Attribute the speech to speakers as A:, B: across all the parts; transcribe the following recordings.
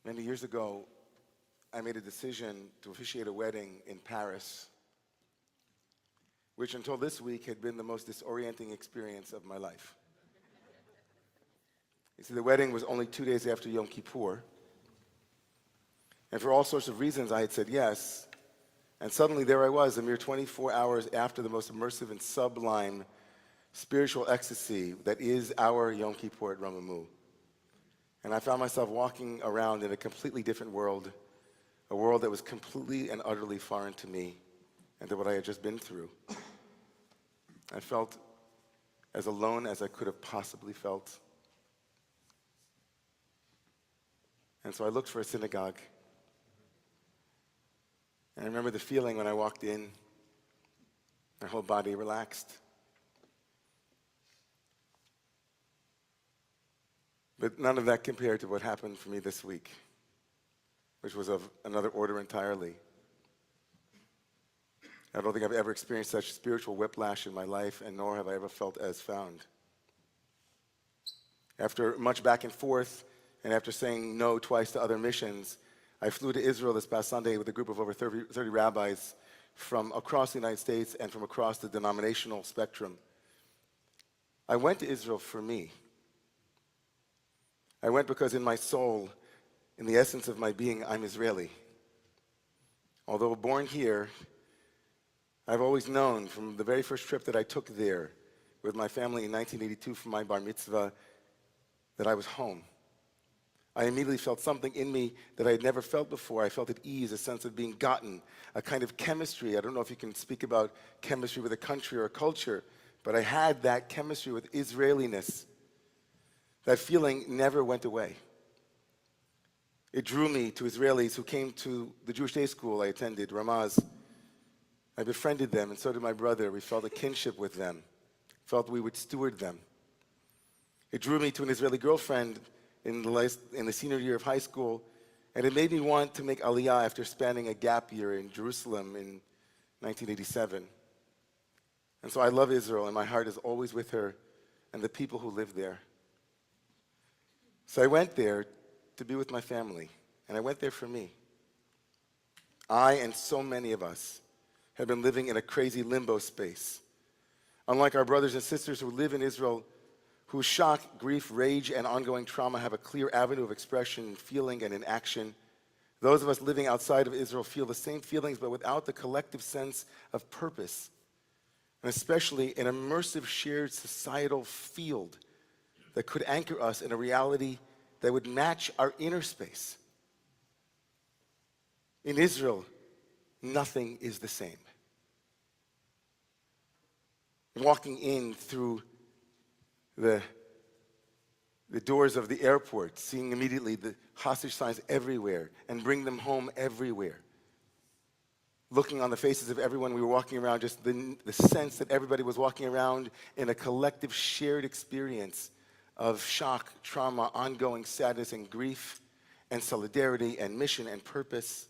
A: Many years ago, I made a decision to officiate a wedding in Paris, which until this week had been the most disorienting experience of my life. You see, the wedding was only 2 days after Yom Kippur, and for all sorts of reasons I had said yes, and suddenly there I was, a mere 24 hours after the most immersive and sublime spiritual ecstasy that is our Yom Kippur at Ramamu. And I found myself walking around in a completely different world, a world that was completely and utterly foreign to me and to what I had just been through. I felt as alone as I could have possibly felt. And so I looked for a synagogue. And I remember the feeling when I walked in, my whole body relaxed. But none of that compared to what happened for me this week, which was of another order entirely. I don't think I've ever experienced such spiritual whiplash in my life, and nor have I ever felt as found. After much back and forth, and after saying no twice to other missions, I flew to Israel this past Sunday with a group of over 30 rabbis from across the United States and from across the denominational spectrum. I went to Israel for me. I went because in my soul, in the essence of my being, I'm Israeli. Although born here, I've always known from the very first trip that I took there with my family in 1982 for my bar mitzvah that I was home. I immediately felt something in me that I had never felt before. I felt at ease, a sense of being gotten, a kind of chemistry. I don't know if you can speak about chemistry with a country or a culture, but I had that chemistry with Israeliness. That feeling never went away. It drew me to Israelis who came to the Jewish day school I attended, Ramaz. I befriended them, and so did my brother. We felt a kinship with them, felt we would steward them. It drew me to an Israeli girlfriend in the senior year of high school, and it made me want to make Aliyah after spanning a gap year in Jerusalem in 1987. And so I love Israel, and my heart is always with her and the people who live there. So I went there to be with my family, and I went there for me. I and so many of us have been living in a crazy limbo space. Unlike our brothers and sisters who live in Israel, whose shock, grief, rage, and ongoing trauma have a clear avenue of expression in feeling and in action, those of us living outside of Israel feel the same feelings but without the collective sense of purpose, and especially an immersive shared societal field that could anchor us in a reality that would match our inner space. In Israel, nothing is the same. Walking in through the doors of the airport, seeing immediately the hostage signs everywhere and bring them home everywhere. Looking on the faces of everyone we were walking around, just the sense that everybody was walking around in a collective shared experience of shock, trauma, ongoing sadness and grief, and solidarity and mission and purpose.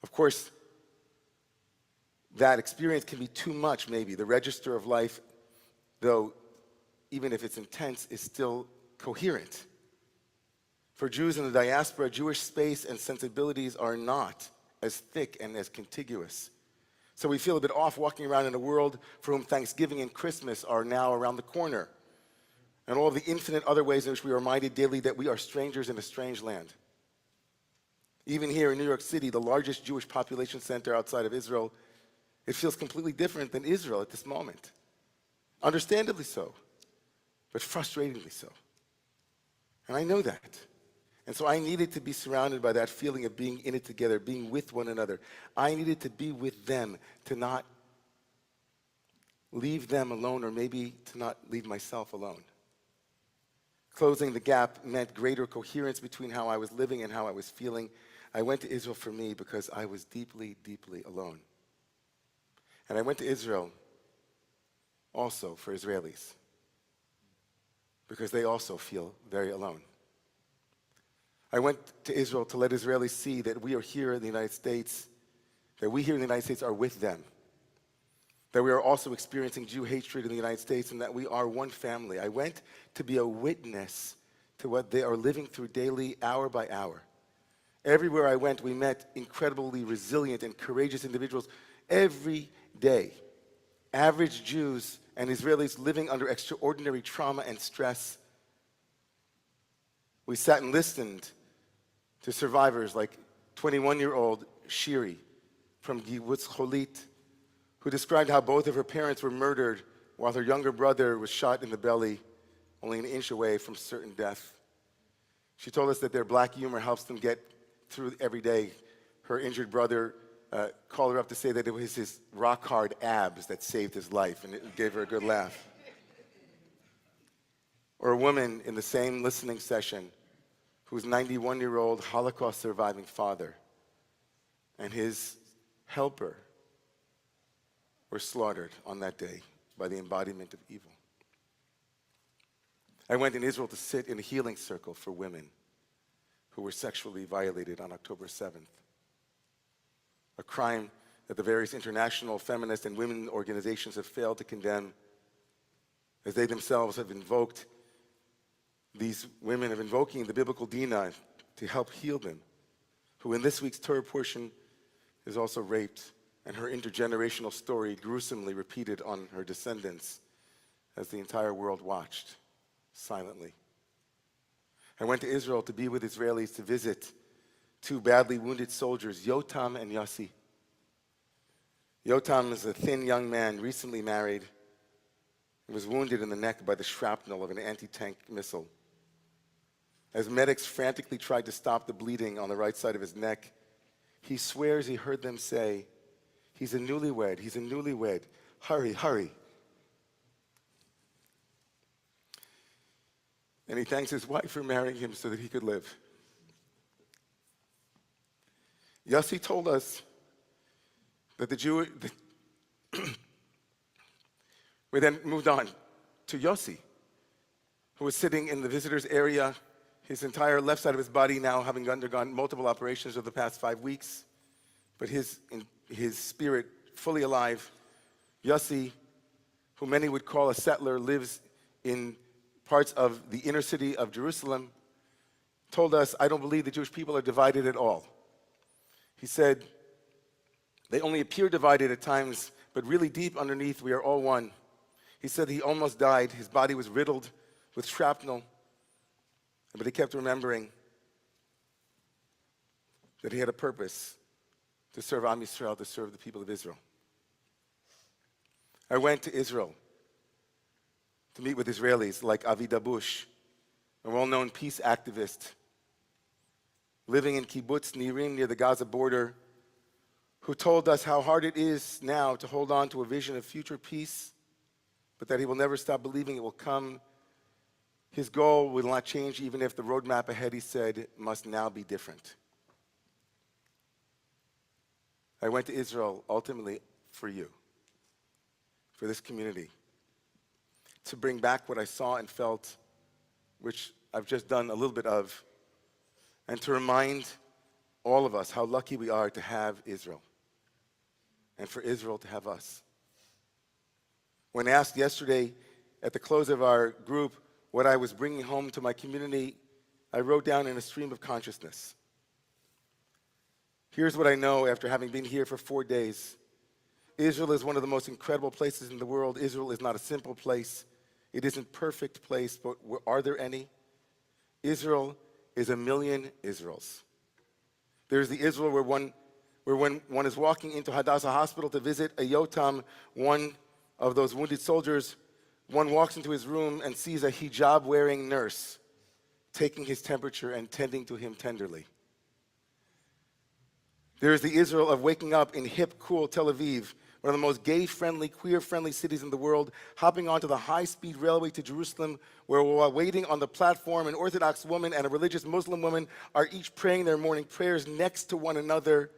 A: Of course, that experience can be too much, maybe. The register of life, though, even if it's intense, is still coherent. For Jews in the diaspora, Jewish space and sensibilities are not as thick and as contiguous. So we feel a bit off walking around in a world for whom Thanksgiving and Christmas are now around the corner, and all the infinite other ways in which we are reminded daily that we are strangers in a strange land. Even here in New York City, the largest Jewish population center outside of Israel, it feels completely different than Israel at this moment. Understandably so, but frustratingly so. And I know that. And so I needed to be surrounded by that feeling of being in it together, being with one another. I needed to be with them, to not leave them alone, or maybe to not leave myself alone. Closing the gap meant greater coherence between how I was living and how I was feeling. I went to Israel for me because I was deeply, deeply alone. And I went to Israel also for Israelis, because they also feel very alone. I went to Israel to let Israelis see that we are here in the United States, that we here in the United States are with them, that we are also experiencing Jew hatred in the United States, and that we are one family. I went to be a witness to what they are living through daily, hour by hour. Everywhere I went, we met incredibly resilient and courageous individuals every day. Average Jews and Israelis living under extraordinary trauma and stress. We sat and listened to survivors like 21-year-old Shiri from Kibbutz Cholit, who described how both of her parents were murdered while her younger brother was shot in the belly, only an inch away from certain death. She told us that their black humor helps them get through every day. Her injured brother called her up to say that it was his rock-hard abs that saved his life, and it gave her a good laugh. Or a woman in the same listening session whose 91-year-old Holocaust-surviving father and his helper were slaughtered on that day by the embodiment of evil. I went in Israel to sit in a healing circle for women who were sexually violated on October 7th. A crime that the various international feminist and women organizations have failed to condemn, as they themselves have invoked, these women of invoking the biblical Dina to help heal them, who in this week's Torah portion is also raped, and her intergenerational story gruesomely repeated on her descendants as the entire world watched silently. I went to Israel to be with Israelis to visit two badly wounded soldiers, Yotam and Yossi. Yotam is a thin young man, recently married, and was wounded in the neck by the shrapnel of an anti-tank missile. As medics frantically tried to stop the bleeding on the right side of his neck, he swears he heard them say, "He's a newlywed, he's a newlywed. Hurry, hurry." And he thanks his wife for marrying him so that he could live. Yossi told us that we then moved on to Yossi, who was sitting in the visitors area, his entire left side of his body now having undergone multiple operations over the past 5 weeks, but his spirit fully alive. Yossi, who many would call a settler, lives in parts of the inner city of Jerusalem, told us, "I don't believe the Jewish people are divided at all." He said, "They only appear divided at times, but really deep underneath, we are all one." He said he almost died. His body was riddled with shrapnel, but he kept remembering that he had a purpose to serve Am Yisrael, to serve the people of Israel. I went to Israel to meet with Israelis like Avi Dabush, a well-known peace activist living in Kibbutz Nirim near the Gaza border, who told us how hard it is now to hold on to a vision of future peace, but that he will never stop believing it will come. His goal will not change even if the roadmap ahead, he said, must now be different. I went to Israel ultimately for you, for this community, to bring back what I saw and felt, which I've just done a little bit of, and to remind all of us how lucky we are to have Israel, and for Israel to have us. When asked yesterday at the close of our group what I was bringing home to my community, I wrote down in a stream of consciousness. Here's what I know after having been here for 4 days. Israel is one of the most incredible places in the world. Israel is not a simple place. It isn't a perfect place, but are there any? Israel is a million Israels. There's the Israel where when one is walking into Hadassah Hospital to visit a Yotam, one of those wounded soldiers, one walks into his room and sees a hijab-wearing nurse taking his temperature and tending to him tenderly. There is the Israel of waking up in hip, cool Tel Aviv, one of the most gay-friendly, queer-friendly cities in the world, hopping onto the high-speed railway to Jerusalem, where while waiting on the platform, an Orthodox woman and a religious Muslim woman are each praying their morning prayers next to one another,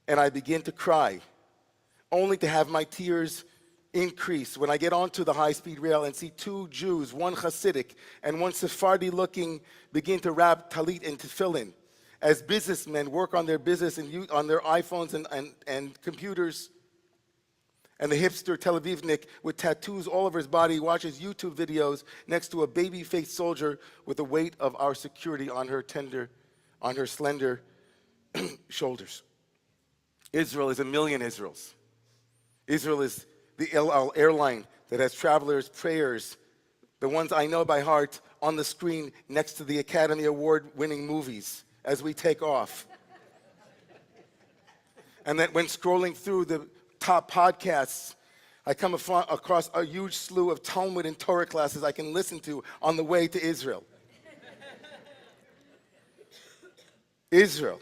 A: and I begin to cry, only to have my tears increase when I get onto the high-speed rail and see two Jews, one Hasidic and one Sephardi-looking, begin to wrap talit and tefillin as businessmen work on their business and on their iPhones and computers. And the hipster Tel Avivnik with tattoos all over his body watches YouTube videos next to a baby-faced soldier with the weight of our security on her slender shoulders. Israel is a million Israels. Israel is the El Al airline that has travelers' prayers, the ones I know by heart, on the screen next to the Academy Award-winning movies as we take off. And that when scrolling through the top podcasts, I come across a huge slew of Talmud and Torah classes I can listen to on the way to Israel. Israel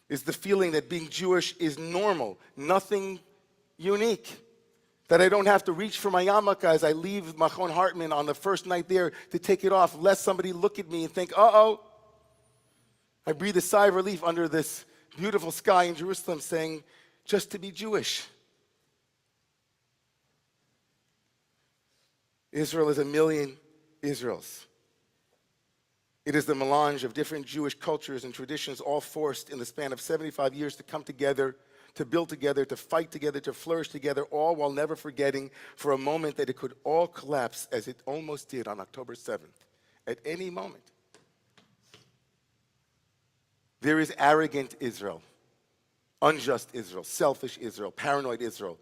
A: is the feeling that being Jewish is normal, nothing unique. That I don't have to reach for my yarmulke as I leave Machon Hartman on the first night there to take it off, lest somebody look at me and think, uh-oh. I breathe a sigh of relief under this beautiful sky in Jerusalem saying, just to be Jewish. Israel is a million Israels. It is the melange of different Jewish cultures and traditions, all forced in the span of 75 years to come together, to build together, to fight together, to flourish together, all while never forgetting for a moment that it could all collapse as it almost did on October 7th, at any moment. There is arrogant Israel, unjust Israel, selfish Israel, paranoid Israel,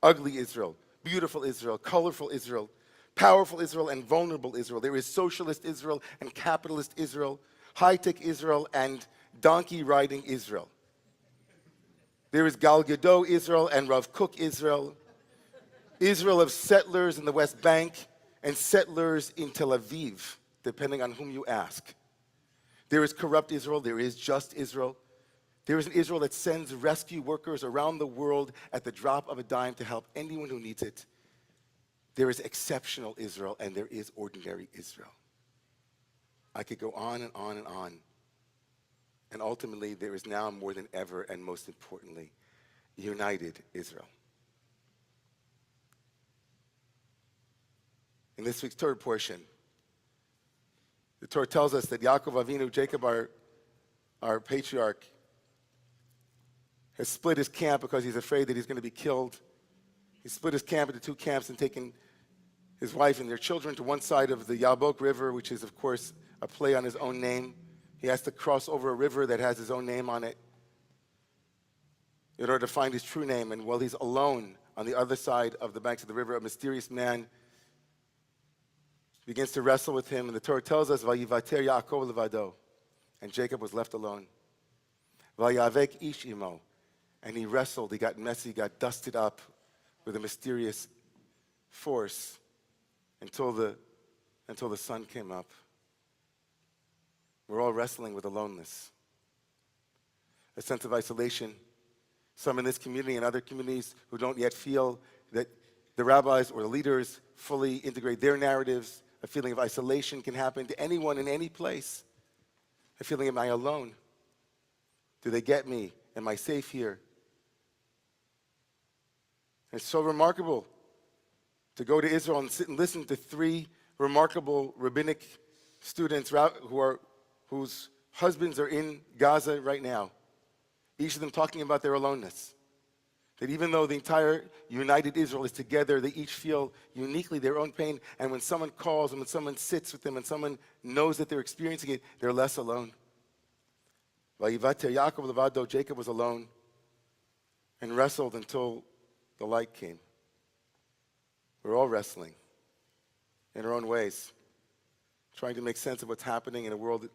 A: ugly Israel, beautiful Israel, colorful Israel, powerful Israel and vulnerable Israel. There is socialist Israel and capitalist Israel, high-tech Israel and donkey-riding Israel. There is Gal Gadot Israel and Rav Kook Israel, Israel of settlers in the West Bank and settlers in Tel Aviv, depending on whom you ask. There is corrupt Israel, there is just Israel. There is an Israel that sends rescue workers around the world at the drop of a dime to help anyone who needs it. There is exceptional Israel, and there is ordinary Israel. I could go on and on and on. And ultimately, there is now more than ever, and most importantly, united Israel. In this week's Torah portion, the Torah tells us that Yaakov Avinu, Jacob, our patriarch, has split his camp because he's afraid that he's going to be killed. He split his camp into two camps and taken his wife and their children to one side of the Yabok River, which is, of course, a play on his own name. He has to cross over a river that has his own name on it in order to find his true name. And while he's alone on the other side of the banks of the river, a mysterious man begins to wrestle with him. And the Torah tells us, Vayivater Yaakov levado, and Jacob was left alone. Vayavek ish imo, and he wrestled, he got messy, he got dusted up with a mysterious force until the sun came up. We're all wrestling with aloneness, a sense of isolation. Some in this community and other communities who don't yet feel that the rabbis or the leaders fully integrate their narratives. A feeling of isolation can happen to anyone in any place. A feeling, am I alone? Do they get me? Am I safe here? It's so remarkable to go to Israel and sit and listen to three remarkable rabbinic students whose husbands are in Gaza right now. Each of them talking about their aloneness. That even though the entire united Israel is together, they each feel uniquely their own pain. And when someone calls, and when someone sits with them, and someone knows that they're experiencing it, they're less alone. Vayivater Yaakov levado, Jacob was alone and wrestled until the light came. We're all wrestling in our own ways, trying to make sense of what's happening in a world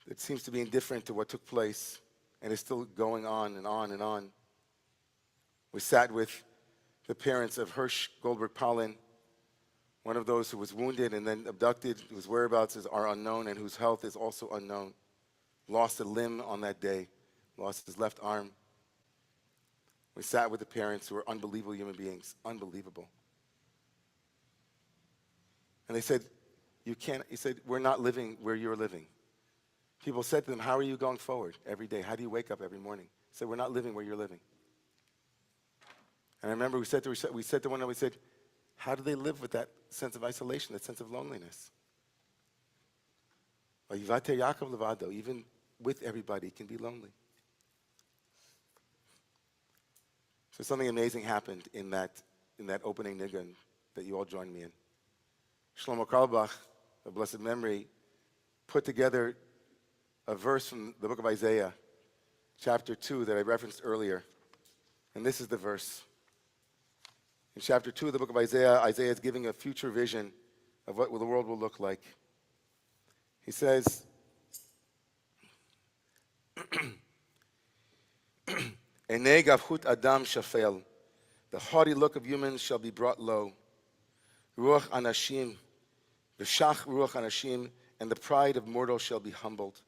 A: that seems to be indifferent to what took place and is still going on and on and on. We sat with the parents of Hirsch Goldberg Polin, one of those who was wounded and then abducted, whose whereabouts are unknown and whose health is also unknown. Lost a limb on that day, lost his left arm. We sat with the parents who are unbelievable human beings, unbelievable. And they said, he said, we're not living where you're living. People said to them, how are you going forward every day? How do you wake up every morning? He said, we're not living where you're living. And I remember we said to one another, we said, how do they live with that sense of isolation, that sense of loneliness? Vayivater Yaakov levado, even with everybody, it can be lonely. So something amazing happened in that opening nigun that you all joined me in. Shlomo Karlbach, of blessed memory, put together a verse from the book of Isaiah, chapter 2, that I referenced earlier. And this is the verse. In chapter 2 of the book of Isaiah, Isaiah is giving a future vision of what the world will look like. He says, Enei gavhut adam shafel. The haughty look of humans shall be brought low. Ruach anashim, v'shach ruach anashim, and the pride of mortals shall be humbled.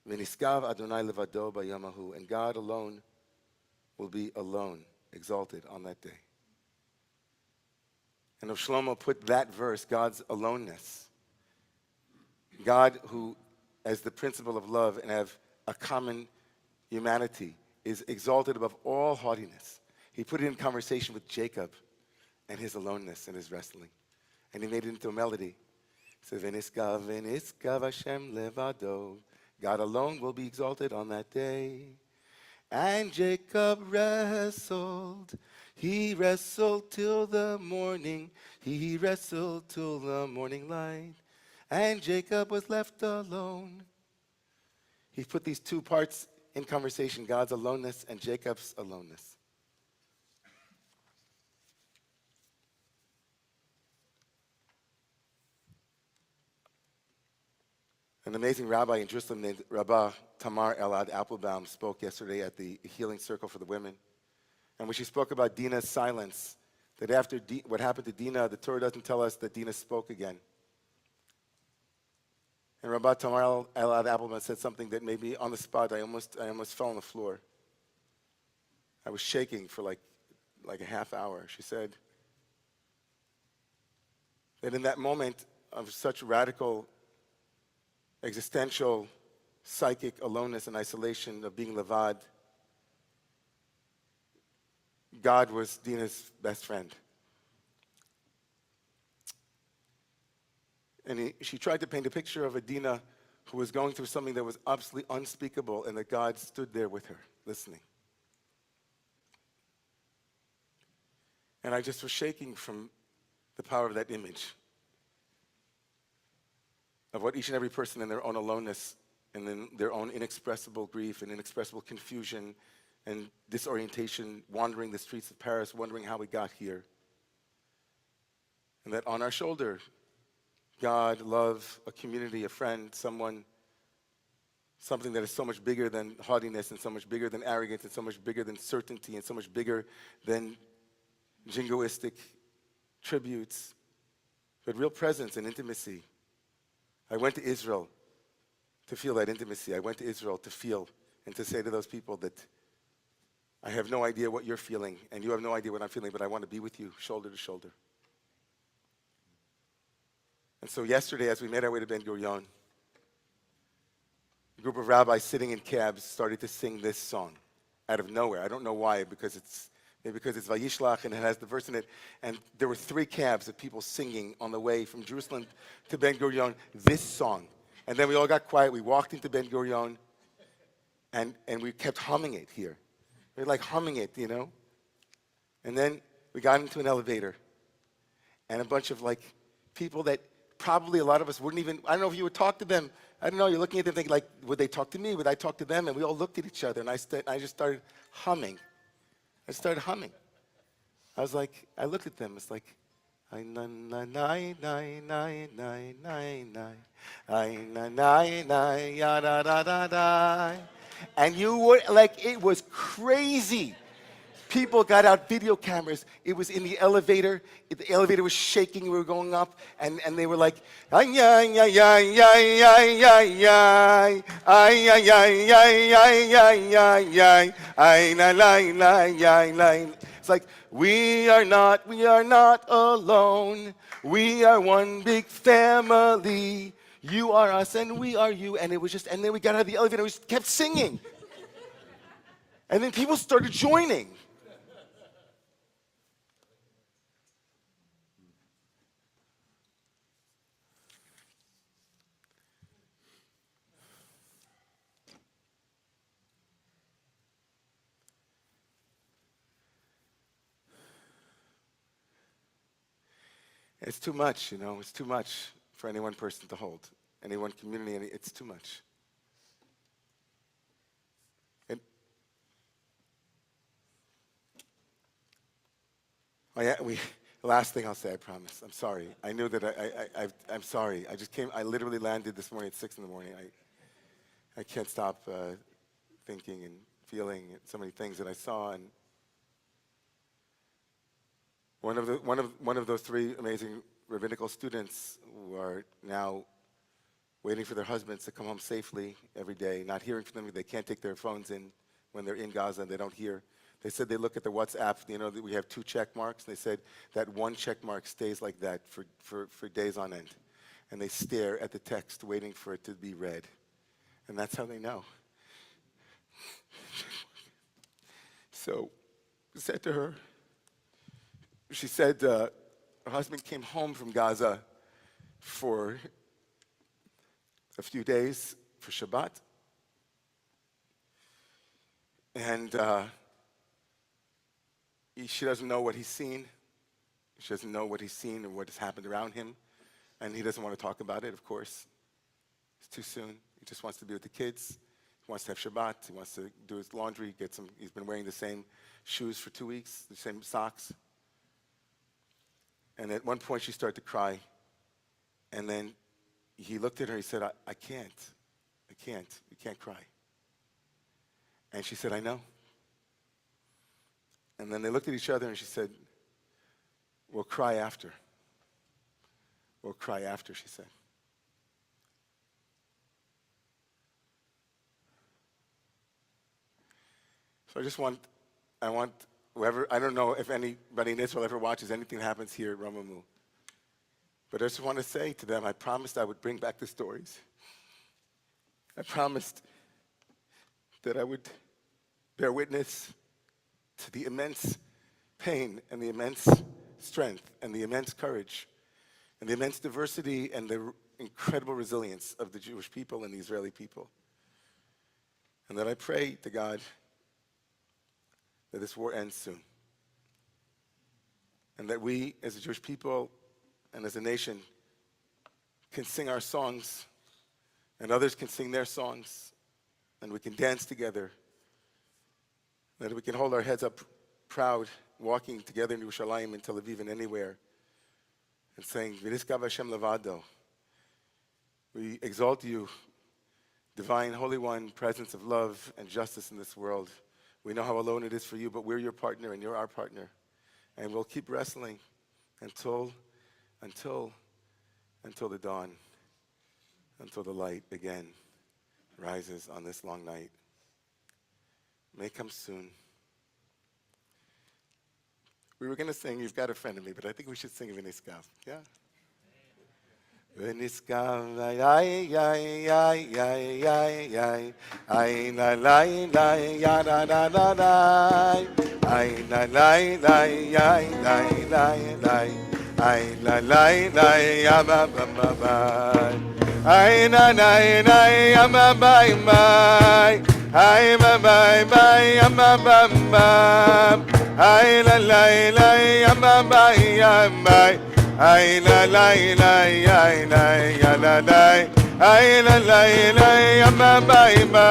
A: V'niskav Adonai levado bayamahu, and God alone will be alone, exalted on that day. And if Shlomo put that verse, God's aloneness, God who, as the principle of love and have a common humanity, is exalted above all haughtiness. He put it in conversation with Jacob and his aloneness and his wrestling. And he made it into a melody. He said, V'niskav Hashem levado. God alone will be exalted on that day. And Jacob wrestled. He wrestled till the morning. He wrestled till the morning light. And Jacob was left alone. He put these two parts in conversation, God's aloneness and Jacob's aloneness. An amazing rabbi in Jerusalem named Rabbi Tamar Elad Applebaum spoke yesterday at the Healing Circle for the Women. And when she spoke about Dina's silence, that after what happened to Dina, the Torah doesn't tell us that Dina spoke again. And Rabbi Tamar Elad Applebaum said something that made me, on the spot, I almost fell on the floor. I was shaking for like a half hour. She said that in that moment of such radical existential, psychic aloneness and isolation of being levad, God was Dina's best friend. And she tried to paint a picture of a Dina who was going through something that was absolutely unspeakable, and that God stood there with her, listening. And I just was shaking from the power of that image, of what each and every person in their own aloneness and in their own inexpressible grief and inexpressible confusion and disorientation, wandering the streets of Paris, wondering how we got here. And that on our shoulder, God, love, a community, a friend, someone, something that is so much bigger than haughtiness and so much bigger than arrogance and so much bigger than certainty and so much bigger than jingoistic tributes, but real presence and intimacy. I went to Israel to feel that intimacy. I went to Israel to feel and to say to those people that I have no idea what you're feeling, and you have no idea what I'm feeling, but I want to be with you shoulder to shoulder. And so yesterday, as we made our way to Ben Gurion, a group of rabbis sitting in cabs started to sing this song out of nowhere. I don't know why, because it's Vayishlach and it has the verse in it. And there were 3 cabs of people singing on the way from Jerusalem to Ben Gurion this song. And then we all got quiet. We walked into Ben Gurion, and we kept humming it here. We were like humming it, you know. And then we got into an elevator, and a bunch of like people that probably a lot of us wouldn't even, I don't know if you would talk to them. I don't know, you're looking at them thinking like, would they talk to me? Would I talk to them? And we all looked at each other, and I just started humming. I started humming. I was like, I looked at them. It's like, I na na na na na na na na, I na na na ya da da da da, and you were like, it was crazy. People got out video cameras. It was in the elevator. The elevator was shaking. We were going up, and they were like, ay, ay, ay, ay, ay, ay, ay, ay, ay, ay, ay, ay, ay, ay, ay, ay, la, la, la, la, la. It's like, we are not alone. We are one big family. You are us, and we are you. And it was just, and then we got out of the elevator, and we just kept singing. And then people started joining. It's too much, it's too much for any one person to hold, any one community, it's too much. The last thing I'll say, I promise. I'm sorry. I knew that I'm sorry. I literally landed this morning at 6 in the morning. I can't stop thinking and feeling so many things that I saw. And one of those 3 amazing rabbinical students who are now waiting for their husbands to come home safely every day, not hearing from them. They can't take their phones in when they're in Gaza and they don't hear. They said they look at the WhatsApp, that we have 2 check marks. They said that 1 check mark stays like that for days on end. And they stare at the text waiting for it to be read. And that's how they know. So I said to her, she said her husband came home from Gaza for a few days for Shabbat. And she doesn't know what he's seen. She doesn't know what he's seen or what has happened around him. And he doesn't want to talk about it, of course. It's too soon. He just wants to be with the kids. He wants to have Shabbat. He wants to do his laundry, he's been wearing the same shoes for 2 weeks, the same socks. And at one point she started to cry. And then he looked at her, he said, I can't. You can't cry. And she said, I know. And then they looked at each other and she said, we'll cry after. We'll cry after, she said. So I want whoever, I don't know if anybody in Israel ever watches anything that happens here at Romamu. But I just want to say to them, I promised I would bring back the stories. I promised that I would bear witness to the immense pain and the immense strength and the immense courage and the immense diversity and the incredible resilience of the Jewish people and the Israeli people. And that I pray to God that this war ends soon. And that we, as a Jewish people and as a nation, can sing our songs and others can sing their songs and we can dance together. That we can hold our heads up proud, walking together in Yerushalayim and Tel Aviv and anywhere, and saying, V'niskav Hashem levado. We exalt you, divine, Holy One, presence of love and justice in this world. We know how alone it is for you, but we're your partner and you're our partner. And we'll keep wrestling until the dawn, until the light again rises on this long night. May come soon. We were going to sing You've Got a Friend in Me, but I think we should sing V'niskav. Yeah? V'niskav, ay, ay, ay, ay, ay, ay, ay, la, la, la, ya, da, da, da, da, ay, la, la, la, ya, la, la, la, ay, la, la, la, ya, ba, ba, ba, ba, ay, na, na, na, ya, ba, ba, ba, ay, ba, ba, ba, ya, ba, ba, ba, ay, la, la, la, ya, ba, ba, ya, ba, ay, la, la, la, ya, la, ya, la, la, ay, la, la, la, ya, ba, ba, ba,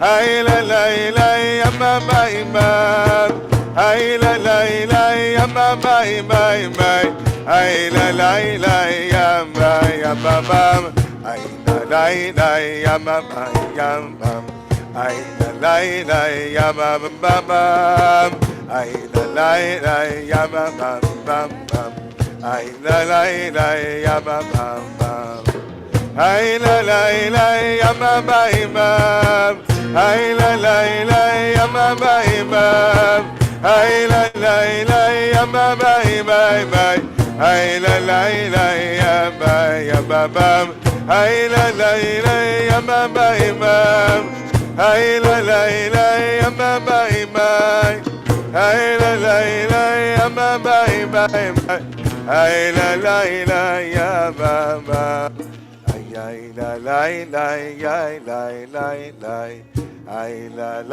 A: ay, la, la, la, ya, ba, ba, ba, ay, la, la, la, ya, ba, ba, ba, ay, la, la, la, ya, ba, ya, ba, ba, ay, la, la, la, ya, ba, ba, ya, ba, ay, la, la, la, ya, ba, ba, ba, ay, la, la, la, ya, ba, ba, ba, ay, la, la, la, ya, ba, ba, ba, ay, la, la, la, ya, ba, ba, ba, ay, la, la, la, ya, ba, ba, ba, ay, la, la, la, ya, ba, ba, ba, ay, la, la, la, ya, ba, ya, ba, ba, ay, la, la, la, ya, ba, ba, ba, ay, la, la, la, ya, ba, ba, ba, ay, la, la, la, ya, ba, ba, ba, ay, la, la, la, ya, ba, ba, ay, la, la, la, ya, la, la, la, ay, la, la.